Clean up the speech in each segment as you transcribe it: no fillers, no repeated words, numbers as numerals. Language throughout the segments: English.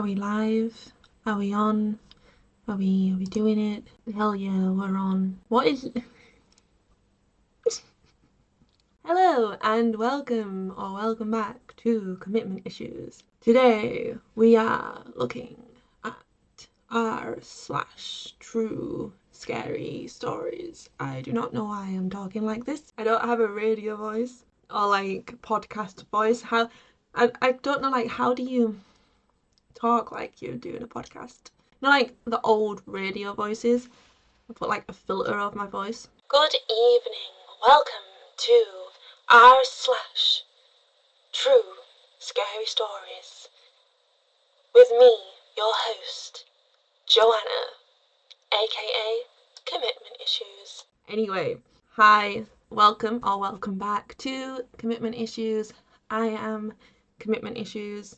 Are we live? Are we on? Are we doing it? Hell yeah, we're on. What is... Hello and welcome back to Commitment Issues. Today we are looking at r/true scary stories. I do not know why I'm talking like this. I don't have a radio voice or like podcast voice. I don't know, like, how do you talk like you're doing a podcast? You know, like the old radio voices. I put like a filter over my voice. Good evening. Welcome to r/true scary stories with me, your host, Joanna, aka Commitment Issues. Anyway, hi, welcome back to Commitment Issues. I am Commitment Issues,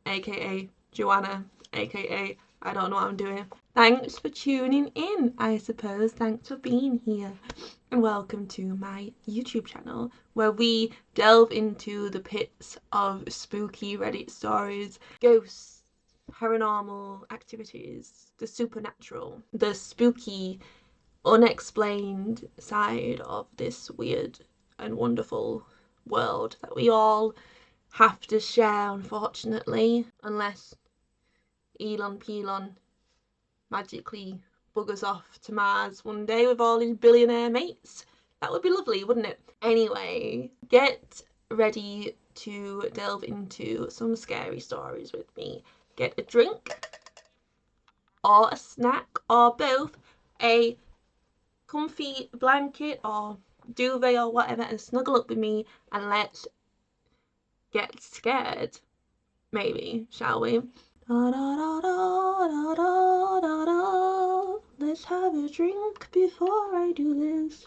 aka Joanna, aka I don't know what I'm doing. Thanks for tuning in, I suppose. Thanks for being here. And welcome to my YouTube channel, where we delve into the pits of spooky Reddit stories, ghosts, paranormal activities, the supernatural, the spooky, unexplained side of this weird and wonderful world that we all have to share, unfortunately, unless Elon Pelon magically buggers off to Mars one day with all his billionaire mates. That would be lovely, wouldn't it? Anyway, get ready to delve into some scary stories with me. Get a drink or a snack or both, a comfy blanket or duvet or whatever, and snuggle up with me and let's get scared. Maybe, shall we? Da, da, da, da, da, da, da. Let's have a drink before I do this.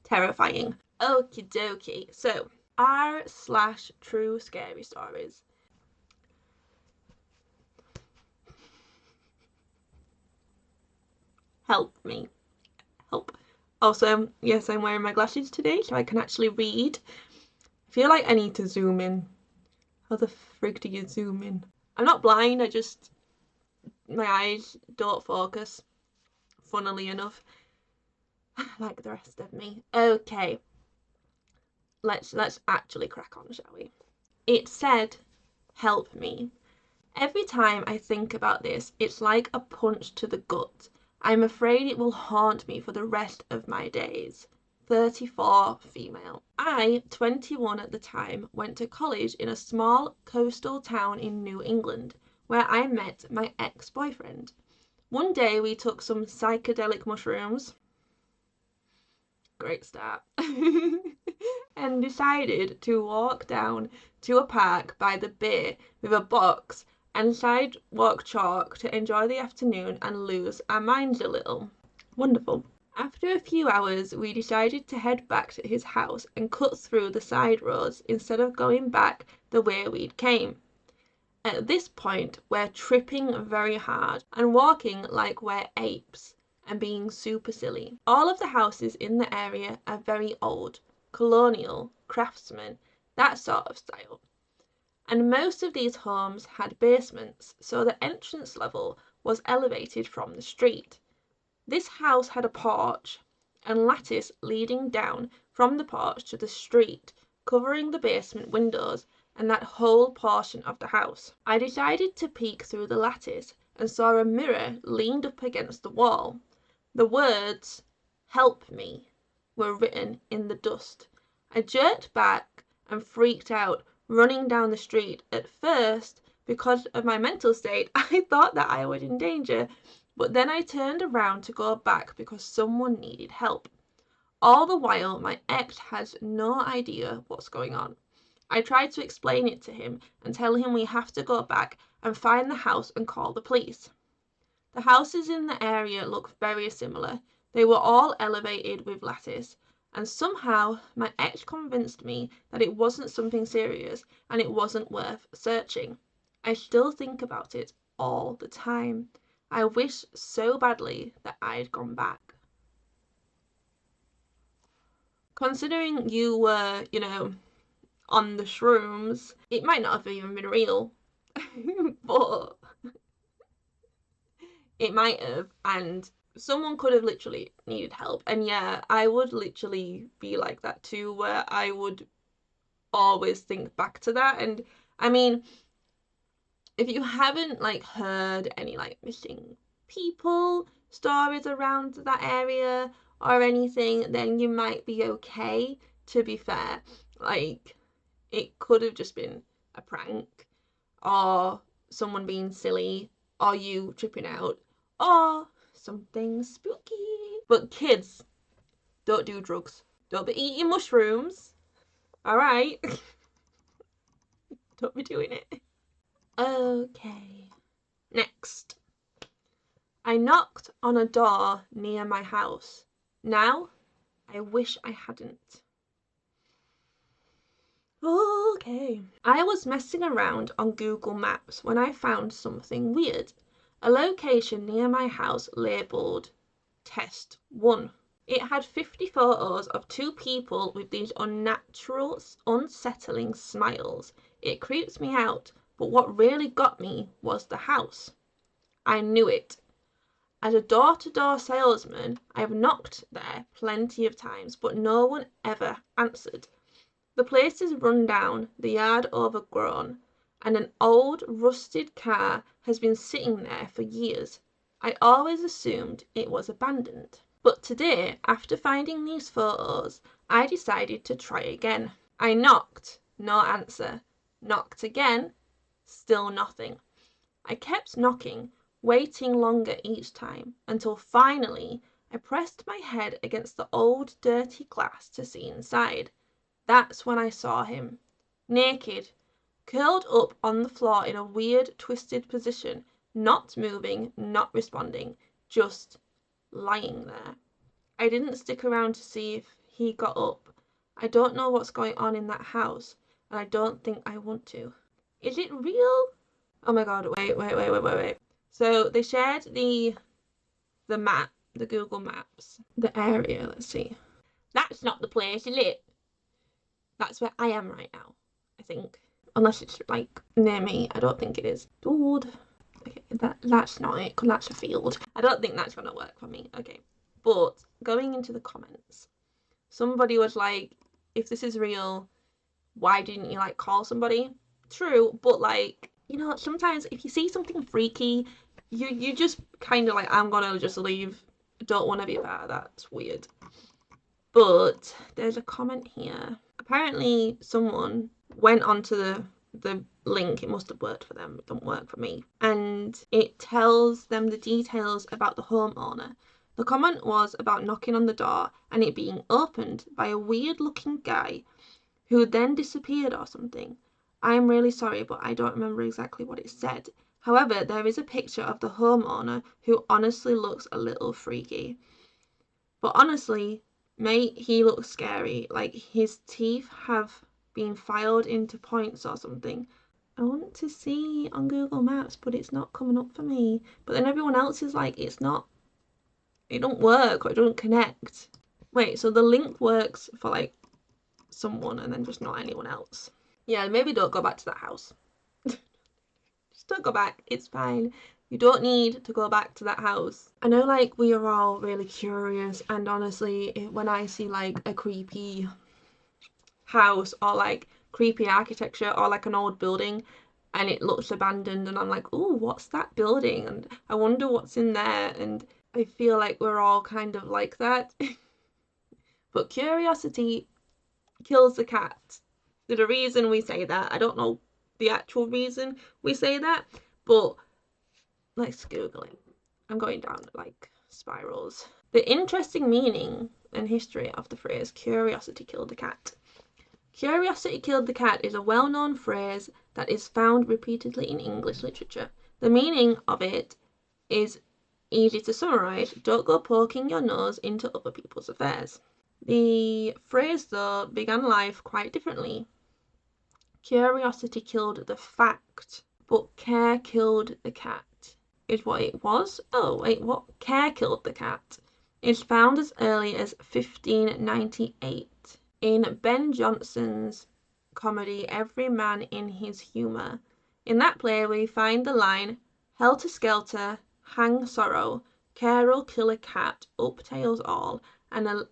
Terrifying. Okie dokie. So, r/true scary stories. Help me. Help. Also, yes, I'm wearing my glasses today so I can actually read. I feel like I need to zoom in. How the frig do you zoom in? I'm not blind, my eyes don't focus, funnily enough, like the rest of me. Okay, let's actually crack on, shall we? It said, help me. Every time I think about this, it's like a punch to the gut. I'm afraid it will haunt me for the rest of my days. 34, female. I, 21 at the time, went to college in a small coastal town in New England, where I met my ex-boyfriend. One day we took some psychedelic mushrooms, great start, and decided to walk down to a park by the bay with a box and sidewalk chalk to enjoy the afternoon and lose our minds a little. Wonderful. After a few hours, we decided to head back to his house and cut through the side roads instead of going back the way we'd came. At this point, we're tripping very hard and walking like we're apes and being super silly. All of the houses in the area are very old, colonial, craftsman, that sort of style. And most of these homes had basements, so the entrance level was elevated from the street. This house had a porch and lattice leading down from the porch to the street, covering the basement windows and that whole portion of the house. I decided to peek through the lattice and saw a mirror leaned up against the wall. The words, "Help me," were written in the dust. I jerked back and freaked out, running down the street. At first, because of my mental state, I thought that I was in danger, but then I turned around to go back because someone needed help. All the while, my ex has no idea what's going on. I tried to explain it to him and tell him we have to go back and find the house and call the police. The houses in the area look very similar. They were all elevated with lattice, and somehow my ex convinced me that it wasn't something serious and it wasn't worth searching. I still think about it all the time. I wish so badly that I'd gone back. Considering you were, on the shrooms. It might not have even been real, but it might have, and someone could have literally needed help. And yeah, I would literally be like that too, where I would always think back to that. And I mean, if you haven't like heard any like missing people stories around that area or anything, then you might be okay, to be fair. Like, it could have just been a prank, or someone being silly, or you tripping out, or something spooky. But kids, don't do drugs. Don't be eating mushrooms. Alright? Don't be doing it. Okay. Next. I knocked on a door near my house. Now, I wish I hadn't. Okay. I was messing around on Google Maps when I found something weird. A location near my house labelled Test 1. It had 50 photos of two people with these unnatural, unsettling smiles. It creeps me out, but what really got me was the house. I knew it. As a door-to-door salesman, I have knocked there plenty of times, but no one ever answered. The place is run down, the yard overgrown, and an old, rusted car has been sitting there for years. I always assumed it was abandoned. But today, after finding these photos, I decided to try again. I knocked, no answer. Knocked again, still nothing. I kept knocking, waiting longer each time, until finally I pressed my head against the old dirty glass to see inside. That's when I saw him. Naked, curled up on the floor in a weird, twisted position, not moving, not responding, just lying there. I didn't stick around to see if he got up. I don't know what's going on in that house, and I don't think I want to. Is it real? Oh my god, wait. So they shared the map, the Google Maps, the area, let's see. That's not the place, is it? That's where I am right now, I think. Unless it's like near me, I don't think it is. Dude. Okay, that's not it, because that's a field. I don't think that's gonna work for me. Okay, but going into the comments, somebody was like, if this is real, why didn't you like call somebody? True, but like, you know, sometimes if you see something freaky, you just kind of like, I'm gonna just leave. I don't want to be part of that. It's weird. But there's a comment here. Apparently someone went onto the link. It must have worked for them. It don't work for me. And it tells them the details about the homeowner. The comment was about knocking on the door and it being opened by a weird looking guy who then disappeared or something. I'm really sorry, but I don't remember exactly what it said. However, there is a picture of the homeowner who honestly looks a little freaky. But honestly, mate, he looks scary. Like his teeth have been filed into points or something. I want to see on Google Maps, but it's not coming up for me. But then everyone else is like, it don't work, or it doesn't connect. Wait, so the link works for like someone and then just not anyone else. Yeah, maybe don't go back to that house. Just don't go back, it's fine. You don't need to go back to that house. I know like we are all really curious, and honestly, when I see like a creepy house or like creepy architecture or like an old building and it looks abandoned and I'm like, oh, what's that building? And I wonder what's in there. And I feel like we're all kind of like that. But curiosity kills the cat. There's a reason we say that. I don't know the actual reason we say that, but let's Google it. I'm going down like spirals. The interesting meaning and history of the phrase curiosity killed the cat. Curiosity killed the cat is a well-known phrase that is found repeatedly in English literature. The meaning of it is easy to summarise. Don't go poking your nose into other people's affairs. The phrase, though, began life quite differently. Curiosity killed the fact, but care killed the cat, is what it was. Oh, wait, what? Care killed the cat is found as early as 1598 in Ben Jonson's comedy Every Man in His Humour. In that play we find the line, "Helter skelter, hang sorrow, care'll kill a cat, up tails all, and a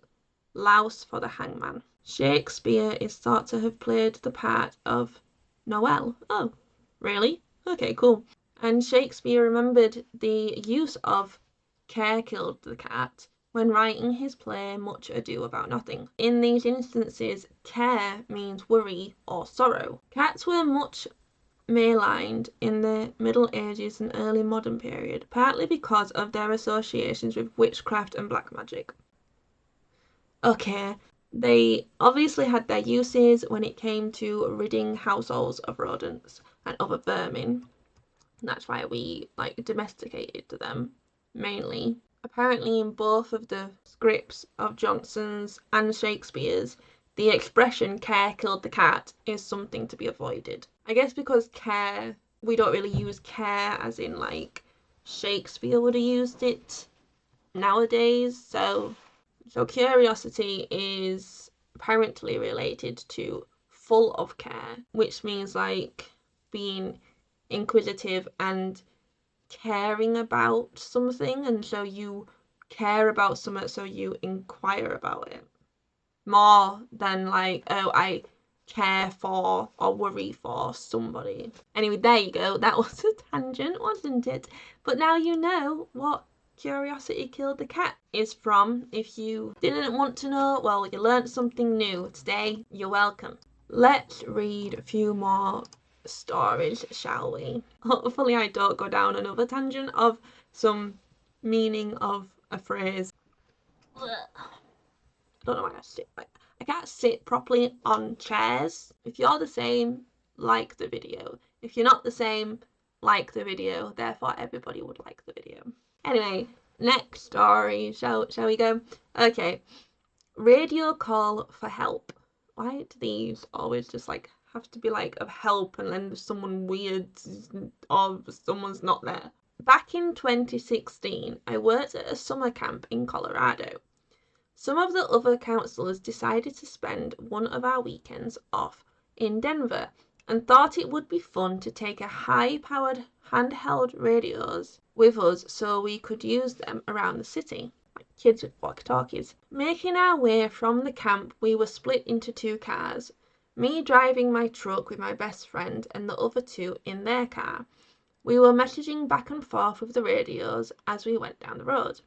louse for the hangman." Shakespeare is thought to have played the part of Noel. Oh, really? Okay, cool. And Shakespeare remembered the use of "care killed the cat" when writing his play Much Ado About Nothing. In these instances, care means worry or sorrow. Cats were much maligned in the Middle Ages and early modern period, partly because of their associations with witchcraft and black magic. Okay, they obviously had their uses when it came to ridding households of rodents and other vermin. That's why we domesticated them mainly. Apparently in both of the scripts of Johnson's and Shakespeare's, the expression "care killed the cat" is something to be avoided. I guess because care, we don't really use care as in Shakespeare would have used it nowadays. So curiosity is apparently related to full of care, which means being inquisitive and caring about something, and so you care about something, so you inquire about it more than oh, I care for or worry for somebody. Anyway, there you go. That was a tangent, wasn't it? But now you know what Curiosity Killed the Cat is from. If you didn't want to know, well, you learned something new today. You're welcome. Let's read a few more stories, shall we? Hopefully I don't go down another tangent of some meaning of a phrase. I don't know why I can't sit properly on chairs. If you're the same, like the video. If you're not the same, like the video. Therefore everybody would like the video. Anyway, next story. Shall we go? Okay. Radio call for help. Why do these always just have to be of help and then someone weird or someone's not there? Back in 2016, I worked at a summer camp in Colorado. Some of the other counselors decided to spend one of our weekends off in Denver and thought it would be fun to take a high-powered handheld radios with us so we could use them around the city. Kids with walkie-talkies. Making our way from the camp, we were split into two cars, me driving my truck with my best friend and the other two in their car. We were messaging back and forth with the radios as we went down the road.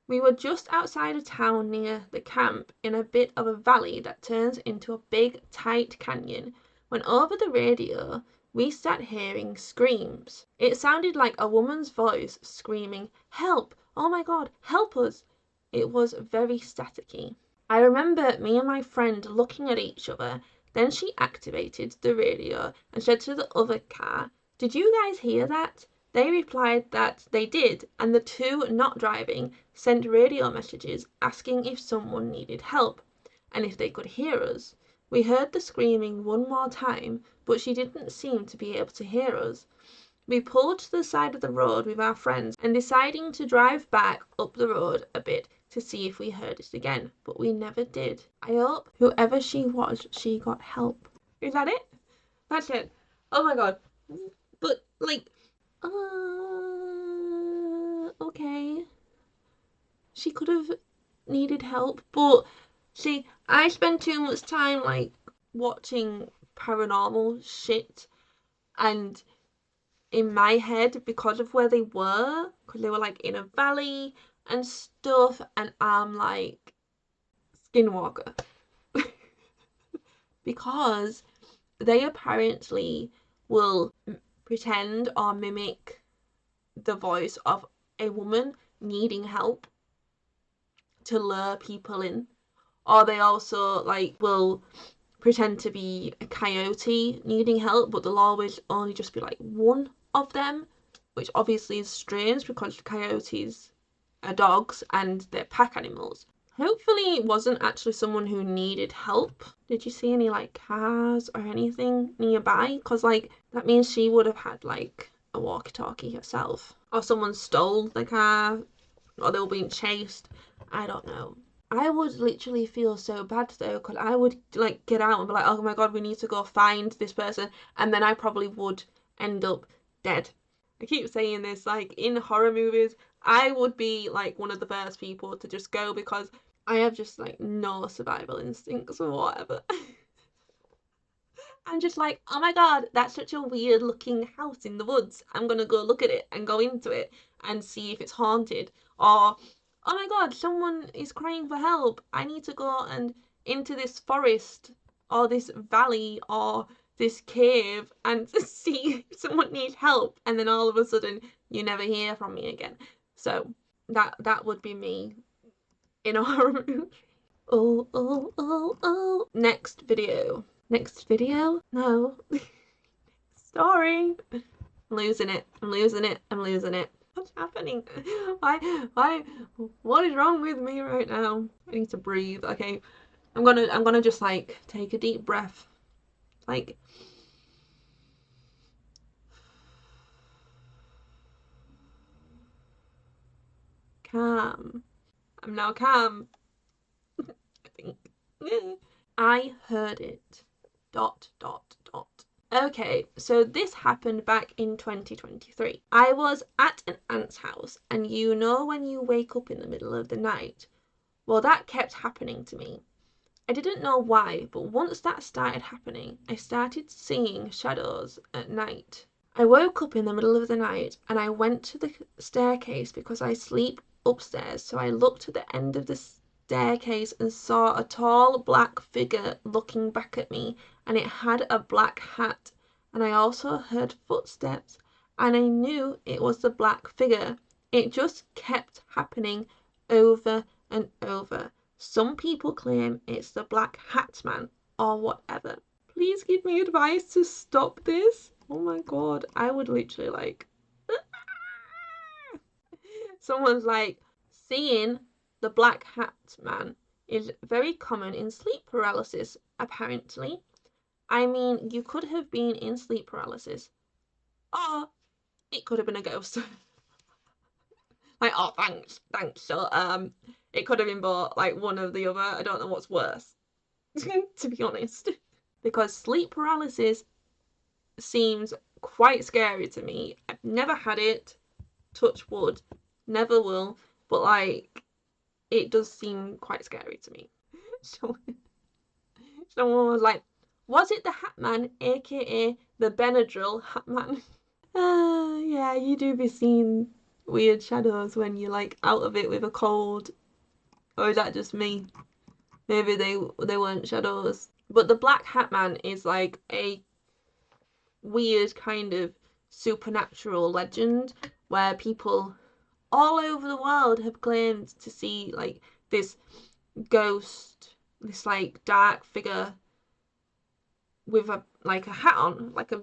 We were just outside a town near the camp in a bit of a valley that turns into a big, tight canyon when over the radio we started hearing screams. It sounded like a woman's voice screaming, "Help! Oh my God, help us!" It was very staticky. I remember me and my friend looking at each other, then she activated the radio and said to the other car, "Did you guys hear that?" They replied that they did, and the two not driving sent radio messages asking if someone needed help and if they could hear us. We heard the screaming one more time, but she didn't seem to be able to hear us. We pulled to the side of the road with our friends and deciding to drive back up the road a bit to see if we heard it again, but we never did. I hope whoever she was, she got help. Is that it? That's it. Oh my God. But okay. She could have needed help, but see, I spend too much time watching paranormal shit, and in my head, because of where they were, because they were in a valley and stuff, and I'm Skinwalker. Because they apparently will pretend or mimic the voice of a woman needing help to lure people in, or they also will pretend to be a coyote needing help, but there'll always only just be one of them, which obviously is strange because coyotes are dogs and they're pack animals. Hopefully it wasn't actually someone who needed help. Did you see any cars or anything nearby? Because that means she would have had a walkie-talkie herself, or someone stole the car, or they were being chased. I don't know. I would literally feel so bad though, because I would like get out and be like, oh my god, we need to go find this person, and then I probably would end up dead. I keep saying this, like in horror movies, I would be like one of the first people to just go because I have just like no survival instincts or whatever. I'm just like, oh my god, that's such a weird looking house in the woods. I'm gonna go look at it and go into it and see if it's haunted. Or, oh my god, someone is crying for help. I need to go and into this forest or this valley or this cave and see if someone needs help. And then all of a sudden, you never hear from me again. So that would be me in a horror movie. Oh, oh, oh, oh. Next video. Next video? No. Story. I'm losing it. I'm losing it. I'm losing it. What's happening? Why? What is wrong with me right now? I need to breathe. Okay. I'm gonna just like take a deep breath. Like calm. I'm now calm. I think. I heard it. ... Okay, so this happened back in 2023. I was at an aunt's house, and you know when you wake up in the middle of the night? Well, that kept happening to me. I didn't know why, but once that started happening, I started seeing shadows at night. I woke up in the middle of the night, and I went to the staircase because I sleep upstairs, so I looked at the end of the staircase and saw a tall black figure looking back at me, and it had a black hat, and I also heard footsteps, and I knew it was the black figure. It just kept happening over and over. Some people claim it's the black hat man or whatever. Please give me advice to stop this. Oh my god, I would literally like someone's like, seeing the black hat man is very common in sleep paralysis, apparently. I mean, you could have been in sleep paralysis, or it could have been a ghost. Like, oh, thanks. So, it could have been both, like one or the other. I don't know what's worse, to be honest, because sleep paralysis seems quite scary to me. I've never had it, touch wood, never will, but like it does seem quite scary to me. So someone was like, was it the Hat Man, aka the Benadryl Hat Man? Yeah, you do be seeing weird shadows when you're like out of it with a cold. Or is that just me? Maybe they weren't shadows. But the Black Hat Man is like a weird kind of supernatural legend where people all over the world have claimed to see like this ghost, this like dark figure with a like a hat on, like a,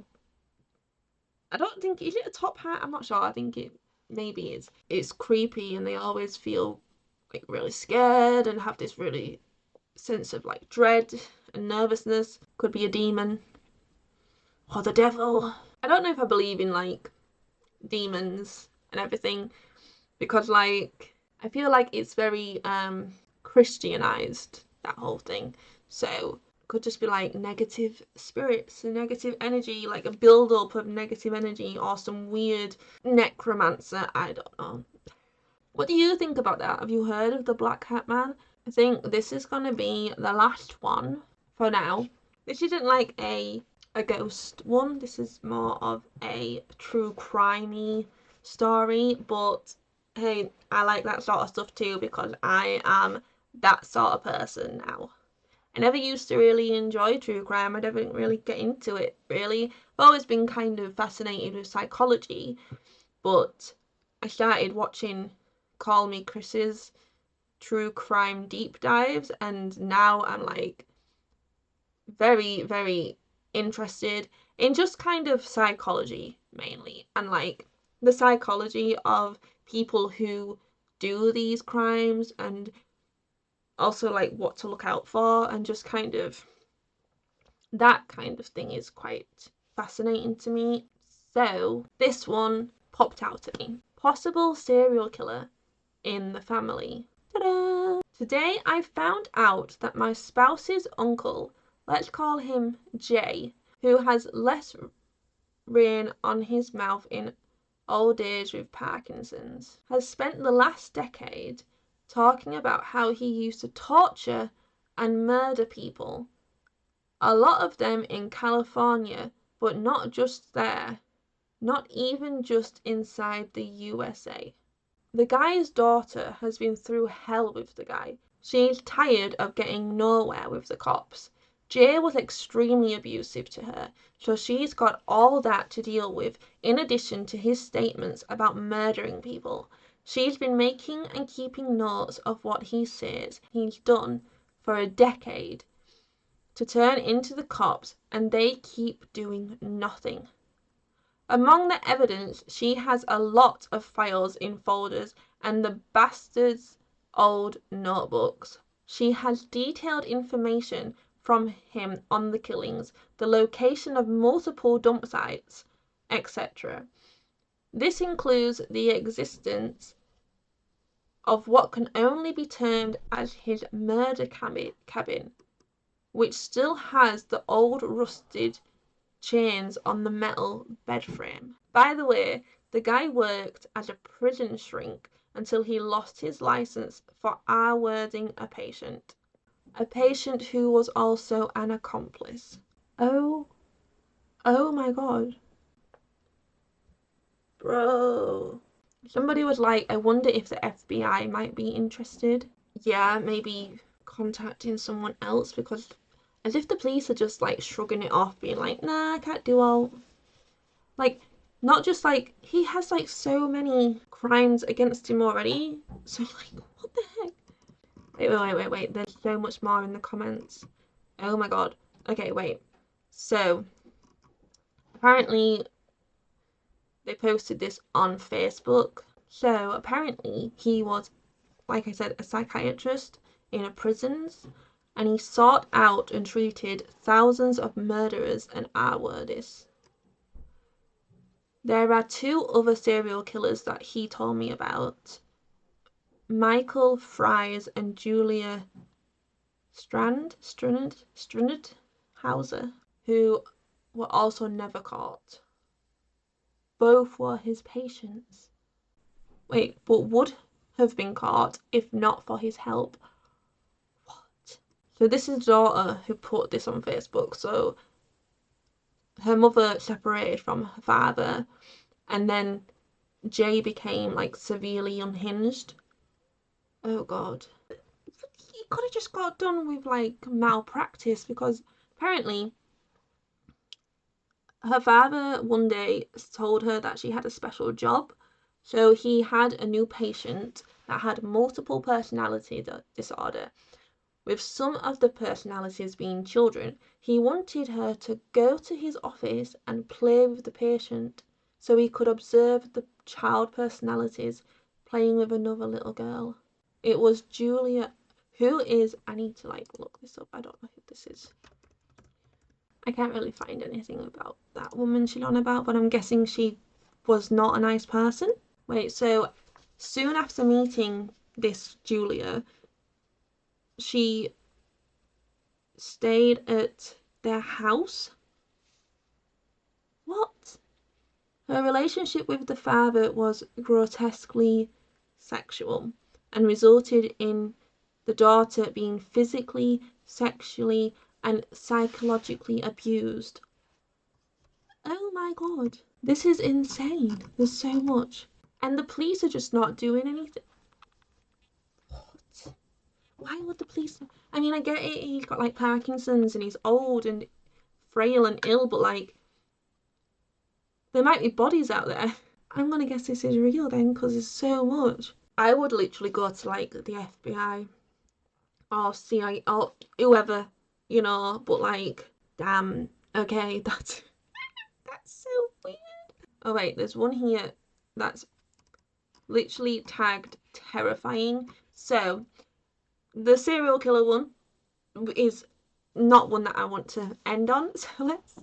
I don't think, is it a top hat? I'm not sure. I think it maybe is. It's creepy, and they always feel like really scared and have this really sense of like dread and nervousness. Could be a demon or the devil. I don't know if I believe in like demons and everything, because like I feel like it's very Christianized, that whole thing. So it could just be like negative spirits and negative energy, like a build up of negative energy, or some weird necromancer. I don't know. What do you think about that? Have you heard of the Black Hat Man? I think this is gonna be the last one for now. This isn't like a ghost one. This is more of a true crimey story, but hey, I like that sort of stuff too because I am that sort of person now. I never used to really enjoy true crime. I didn't really get into it, really. I've always been kind of fascinated with psychology, but I started watching Call Me Chris's true crime deep dives, and now I'm like very, very interested in just kind of psychology mainly, and like the psychology of people who do these crimes, and also like what to look out for, and just kind of that kind of thing is quite fascinating to me. So this one popped out at me. Possible serial killer in the family. Ta-da! Today I found out that my spouse's uncle, let's call him Jay, who has less rain on his mouth in old age with Parkinson's, has spent the last decade talking about how he used to torture and murder people. A lot of them in California, but not just there. Not even just inside the USA. The guy's daughter has been through hell with the guy. She's tired of getting nowhere with the cops. Jay was extremely abusive to her, so she's got all that to deal with in addition to his statements about murdering people. She's been making and keeping notes of what he says he's done for a decade to turn into the cops, and they keep doing nothing. Among the evidence, she has a lot of files in folders and the bastard's old notebooks. She has detailed information from him on the killings, the location of multiple dump sites, etc. This includes the existence of what can only be termed as his murder cabin, which still has the old rusted chains on the metal bed frame. By the way, the guy worked as a prison shrink until he lost his license for R-wording a patient who was also an accomplice. Oh my god. Bro. Somebody was like, I wonder if the FBI might be interested. Yeah, maybe contacting someone else, because as if the police are just like shrugging it off, being like, nah, I can't do all. Like, not just like, he has like so many crimes against him already. So like, what the heck? Wait. There's so much more in the comments. Oh my god. Okay, wait. So, apparently, they posted this on Facebook. So, apparently, he was, like I said, a psychiatrist in a prisons, and he sought out and treated thousands of murderers and R-wordists. There are two other serial killers that he told me about, Michael Fries and Julia Strandhauser, who were also never caught. Both were his patients. Wait, but would have been caught if not for his help. What? So this is daughter who put this on Facebook. So her mother separated from her father, and then Jay became like severely unhinged. Oh god. He could have just got done with like malpractice, because apparently her father one day told her that she had a special job. So he had a new patient that had multiple personality disorder, with some of the personalities being children. He wanted her to go to his office and play with the patient so he could observe the child personalities playing with another little girl. It was Julia, who is, I need to like look this up, I don't know who this is. I can't really find anything about that woman she's on about, but I'm guessing she was not a nice person. Wait, so soon after meeting this Julia, she stayed at their house? What? Her relationship with the father was grotesquely sexual and resulted in the daughter being physically, sexually, and psychologically abused. Oh my god. This is insane. There's so much. And the police are just not doing anything. What? Why would the police? I mean, I get it. He's got like Parkinson's and he's old and frail and ill, but like, there might be bodies out there. I'm gonna guess this is real then, because there's so much. I would literally go to like the FBI or CIA or whoever, you know, but like, damn, okay, that's so weird. Oh wait, there's one here that's literally tagged terrifying. So the serial killer one is not one that I want to end on, so let's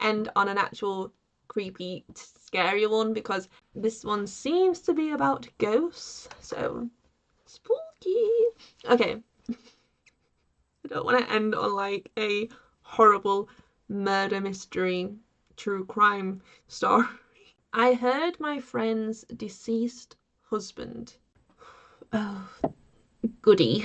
end on an actual creepy, scary one, because this one seems to be about ghosts, so spooky. spooky. Okay. I don't want to end on like a horrible murder mystery, true crime story. I heard my friend's deceased husband. Oh, goody.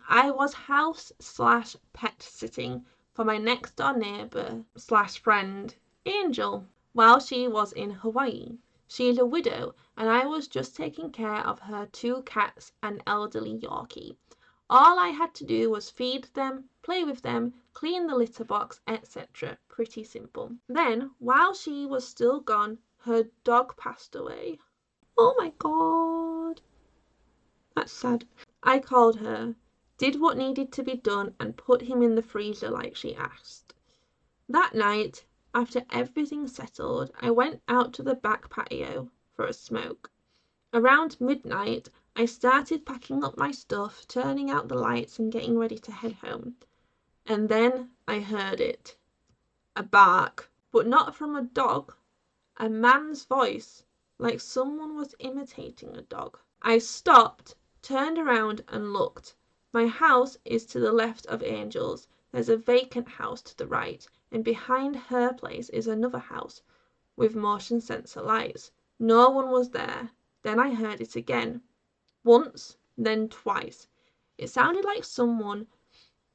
I was house/pet sitting for my next door neighbor/friend, Angel, while she was in Hawaii. She is a widow, and I was just taking care of her 2 cats and elderly Yorkie. All I had to do was feed them, play with them, clean the litter box, etc. Pretty simple. Then, while she was still gone, her dog passed away. Oh my god. That's sad. I called her, did what needed to be done, and put him in the freezer like she asked. That night, after everything settled, I went out to the back patio for a smoke. Around midnight, I started packing up my stuff, turning out the lights and getting ready to head home. And then I heard it. A bark, but not from a dog. A man's voice, like someone was imitating a dog. I stopped, turned around and looked. My house is to the left of Angel's. There's a vacant house to the right, and behind her place is another house with motion sensor lights. No one was there. Then I heard it again. Once, then twice. It sounded like someone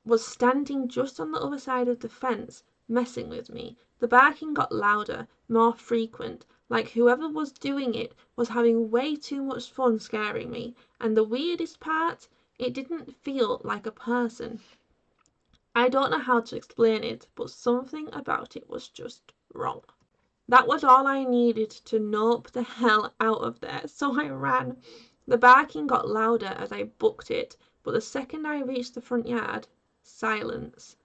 was standing just on the other side of the fence, messing with me. The barking got louder, more frequent, like whoever was doing it was having way too much fun scaring me. And the weirdest part, it didn't feel like a person. I don't know how to explain it, but something about it was just wrong. That was all I needed to nope the hell out of there, so I ran. The barking got louder as I booked it, but the second I reached the front yard, silence.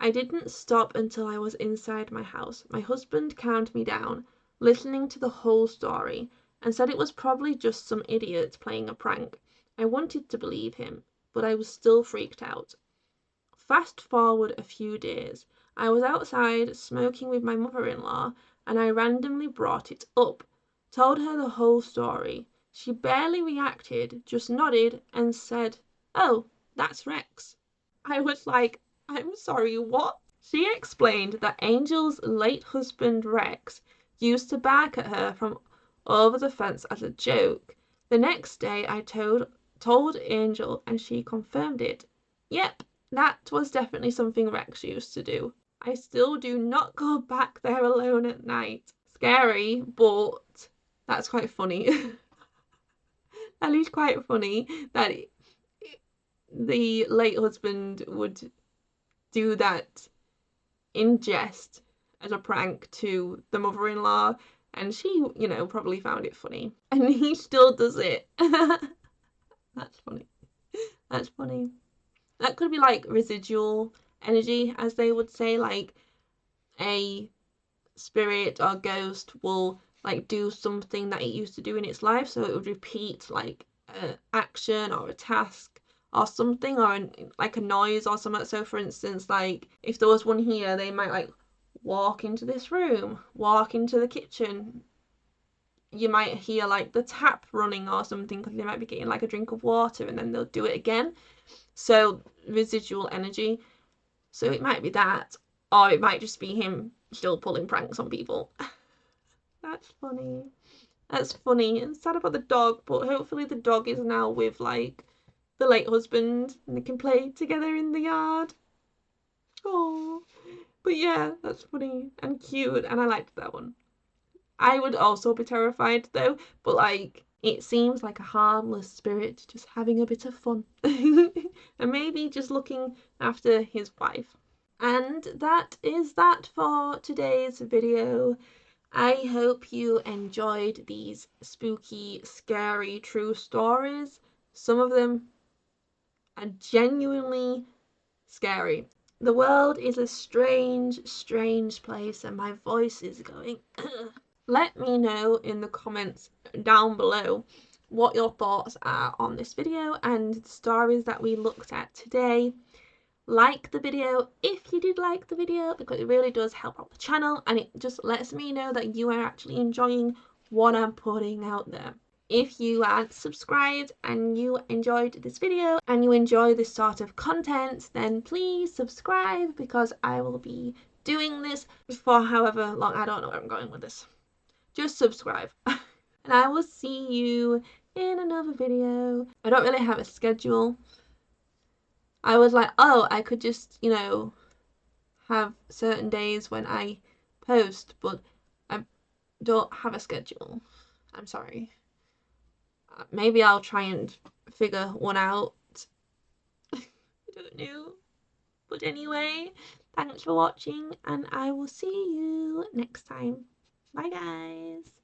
I didn't stop until I was inside my house. My husband calmed me down, listening to the whole story, and said it was probably just some idiot playing a prank. I wanted to believe him, but I was still freaked out. Fast forward a few days. I was outside smoking with my mother-in-law, and I randomly brought it up. Told her the whole story. She barely reacted, just nodded and said, "Oh, that's Rex." I was like, "I'm sorry, what?" She explained that Angel's late husband Rex used to bark at her from over the fence as a joke. The next day I told Angel and she confirmed it. Yep, that was definitely something Rex used to do. I still do not go back there alone at night. Scary, but that's quite funny. That is quite funny that the late husband would do that in jest as a prank to the mother-in-law, and she, probably found it funny. And he still does it. That's funny. That's funny. That could be like residual energy, as they would say, like a spirit or ghost will like do something that it used to do in its life, so it would repeat like an action or a task or something, or like a noise or something. So for instance, like if there was one here, they might like walk into this room, walk into the kitchen. You might hear like the tap running or something because they might be getting like a drink of water, and then they'll do it again. So residual energy. So it might be that, or it might just be him still pulling pranks on people. That's funny. That's funny. It's sad about the dog, but hopefully the dog is now with like the late husband and they can play together in the yard. Oh, but yeah, that's funny and cute, and I liked that one. I would also be terrified though, but like it seems like a harmless spirit just having a bit of fun and maybe just looking after his wife. And that is that for today's video. I hope you enjoyed these spooky, scary, true stories. Some of them are genuinely scary. The world is a strange, strange place, and my voice is going. Let me know in the comments down below what your thoughts are on this video and the stories that we looked at today. Like the video if you did like the video, because it really does help out the channel and it just lets me know that you are actually enjoying what I'm putting out there. if you aren't subscribed and you enjoyed this video and you enjoy this sort of content, then please subscribe, because I will be doing this for however long. I don't know where I'm going with this. Just subscribe. And I will see you in another video. I don't really have a schedule. I was like, oh, I could just, you know, have certain days when I post, but I don't have a schedule. I'm sorry. Maybe I'll try and figure one out. I don't know. But anyway, thanks for watching, and I will see you next time. Bye, guys.